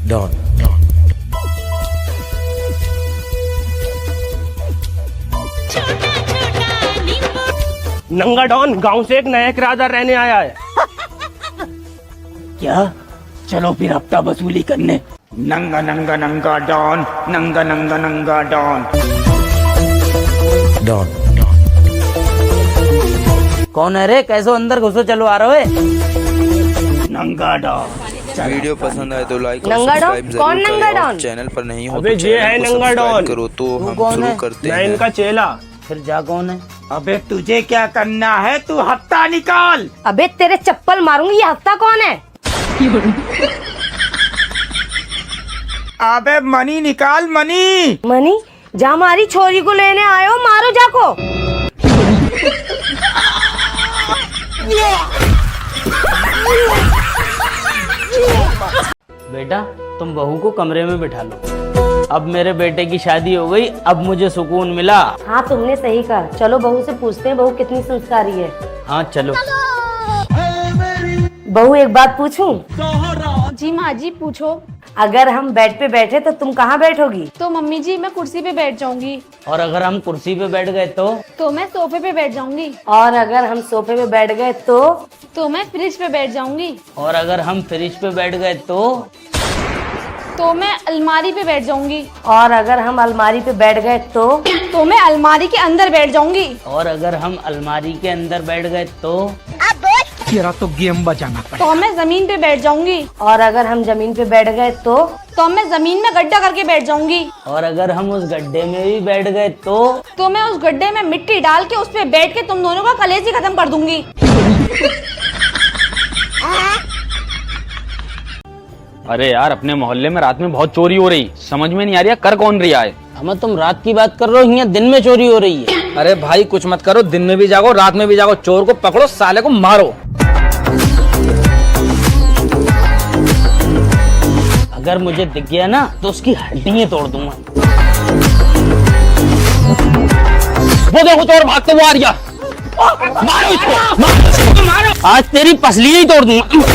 Don. नंगा don गांव से एक नया किराएदार रहने आया है। क्या? चलो फिर हफ्ता वसूली करने। नंगा नंगा नंगा डॉन, नंगा नंगा नंगा डॉन। डॉन। कौन है रे? कैसो अंदर घुसो, चलो आ रहे हो। नंगा डॉन। वीडियो पसंद आए तो लाइक और नंगा डॉन? सब्सक्राइब जरूर कौन नंगा करें और डॉन? चैनल पर नहीं हो अबे तो ये है चैनल को नंगा सब्सक्राइब डॉन। करो तो तू हम कौन शुरू है? करते मैं हैं। इनका चेला। फिर जा कौन है? अबे तुझे क्या करना है? तू हफ्ता निकाल। अबे तेरे चप्पल मारूंगी। ये हफ्ता कौन है? अबे मनी निकाल, मनी। मनी? जा हमारी छोरी को लेने आए हो, मारो जाको। बेटा तुम बहू को कमरे में बिठा लो। अब मेरे बेटे की शादी हो गई, अब मुझे सुकून मिला। हाँ तुमने सही कहा। चलो बहू से पूछते हैं बहू कितनी संस्कारी है। हाँ चलो। बहू एक बात पूछूं? जी माँ जी पूछो। अगर हम बेड पे बैठे तो तुम कहाँ बैठोगी? तो मम्मी जी मैं कुर्सी पे बैठ जाऊंगी। और अगर हम कुर्सी पे बैठ गए तो मैं सोफे पे बैठ जाऊंगी। और अगर हम सोफे पे बैठ गए तो मैं फ्रिज पे बैठ जाऊंगी। और अगर हम फ्रिज पे बैठ गए तो मैं अलमारी पे बैठ जाऊंगी। और अगर हम अलमारी पे बैठ गए तो मैं अलमारी के अंदर बैठ जाऊंगी। और अगर हम अलमारी के अंदर बैठ गए तेरा तो गेम बचाना पड़ेगा। तो मैं जमीन पे बैठ जाऊंगी। और अगर हम जमीन पे बैठ गए तो मैं जमीन में गड्ढा करके बैठ जाऊंगी। और अगर हम उस गड्ढे में भी बैठ गए तो मैं उस गड्ढे में मिट्टी डाल के उस पे बैठ के तुम दोनों का कलेश ही खत्म कर दूंगी। अरे यार अपने मोहल्ले में रात में बहुत चोरी हो रही, समझ में नहीं आ रही है कर कौन रहा है। हमें तुम रात की बात कर रहे हो, यहाँ दिन में चोरी हो रही है। अरे भाई कुछ मत करो, दिन में भी जागो रात में भी जागो, चोर को पकड़ो साले को मारो। अगर मुझे दिख गया ना तो उसकी हड्डियां तोड़ दूंगा। वो देखो चोर भागते हुए आ रही है। मारो इसको, मारो। आज तेरी पसलियां ही तोड़ दूंगा।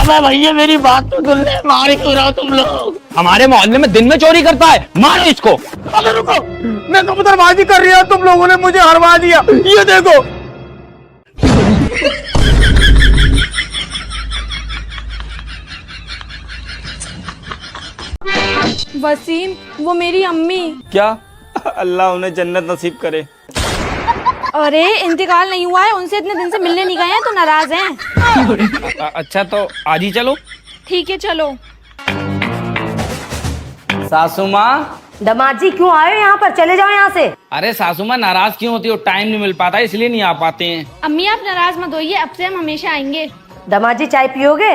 अबे भैया मेरी बात तो सुन ले, मार क्यों रहे हो तुम लोग? हमारे मोहल्ले में दिन में चोरी करता है, मारो इसको। अबे रुको, मैं कबूतरबाजी कर रही हूँ, तुम लोगों ने मुझे हरवा दिया। ये देखो। वसीम वो मेरी अम्मी। क्या? अल्लाह उन्हें जन्नत नसीब करे। अरे इंतकाल नहीं हुआ है, उनसे इतने दिन से मिलने नहीं गए हैं तो नाराज हैं। अच्छा तो आज ही चलो। ठीक है चलो। सासू माँ। दमाद जी क्यों आए हो यहाँ पर? चले जाओ यहाँ से। अरे सासू माँ नाराज क्यों होती हो? टाइम नहीं मिल पाता इसलिए नहीं आ पाते हैं। अम्मी आप नाराज मत होइए, अब से हम हमेशा आएंगे। दमाद जी चाय पियोगे?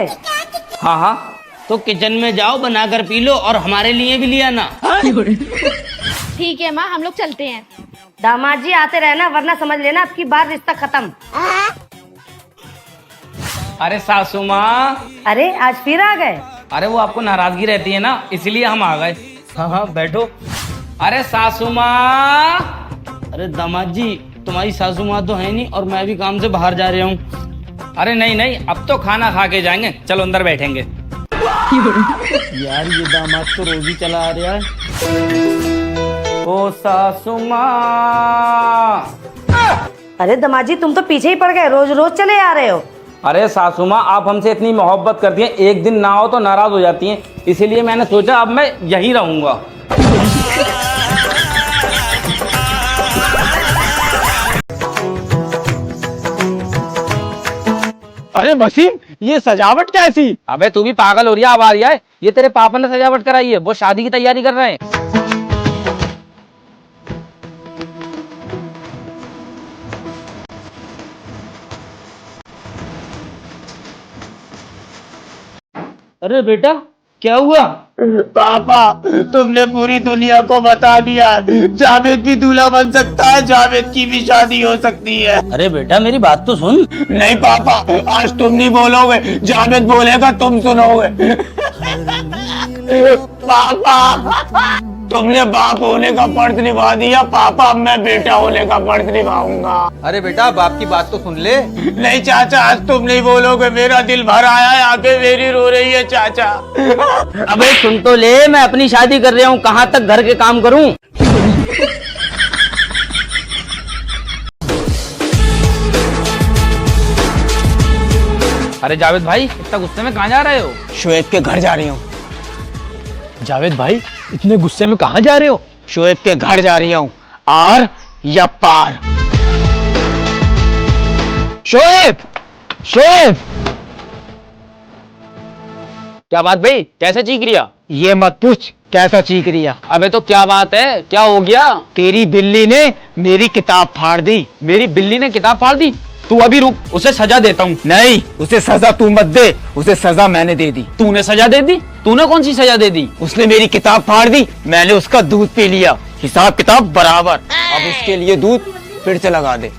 हाँ हाँ। तो किचन में जाओ बनाकर पी लो और हमारे लिए भी लिया ना। ठीक है माँ हम लोग चलते हैं। दामाद जी आते रहना वरना समझ लेना आपकी बार रिश्ता खत्म। अरे सासू माँ। अरे आज फिर आ गए? अरे वो आपको नाराजगी रहती है ना इसीलिए हम आ गए। हाँ हाँ बैठो। अरे सासू माँ। अरे दामाद जी तुम्हारी सासू माँ तो है नहीं और मैं भी काम से बाहर जा रहा हूँ। अरे नहीं नहीं अब तो खाना खा के जाएंगे, चलो अंदर बैठेंगे। यार ये दामाद तो रोज ही चला आ रहा है। ओ सासू माँ। अरे दमाद जी तुम तो पीछे ही पड़ गए, रोज रोज चले आ रहे हो। अरे सासू माँ आप हमसे इतनी मोहब्बत करती हैं, एक दिन ना हो तो नाराज हो जाती हैं, इसीलिए मैंने सोचा अब मैं यहीं रहूंगा। अरे वसीम ये सजावट कैसी? अबे तू भी पागल हो रही है, अब आ रही है। ये तेरे पापा ने सजावट कराई है, वो शादी की तैयारी कर रहे हैं। अरे बेटा क्या हुआ? पापा तुमने पूरी दुनिया को बता दिया, जावेद भी दूल्हा बन सकता है, जावेद की भी शादी हो सकती है। अरे बेटा मेरी बात तो सुन। नहीं पापा आज तुम नहीं बोलोगे, जावेद बोलेगा तुम सुनोगे। पापा तुमने बाप होने का फर्ज निभा दिया पापा, अब मैं बेटा होने का फर्ज निभाऊंगा। अरे बेटा बाप की बात तो सुन ले। नहीं चाचा, आज तुम नहीं बोलोगे, मेरा दिल भर आया है, आंखें मेरी रो रही है चाचा। अबे सुन तो ले, मैं अपनी शादी कर रहा हूँ, कहाँ तक घर के काम करूँ। अरे जावेद भाई इतना गुस्से में कहाँ जा रहे हो? शोएब के घर जा रही हूँ। जावेद भाई इतने गुस्से में कहाँ जा रहे हो? शोएब के घर जा रही हूँ, आर या पार। शोएब, शोएब, क्या बात भाई, कैसे चीख रिया? ये मत पूछ कैसा चीख रही है। अबे तो क्या बात है, क्या हो गया? तेरी बिल्ली ने मेरी किताब फाड़ दी। मेरी बिल्ली ने किताब फाड़ दी? तू अभी रुक, उसे सजा देता हूँ। नहीं, उसे सजा तू मत दे, उसे सजा मैंने दे दी। तूने सजा दे दी? तूने कौन सी सजा दे दी? उसने मेरी किताब फाड़ दी, मैंने उसका दूध पी लिया, हिसाब किताब बराबर। अब उसके लिए दूध फिर से लगा दे।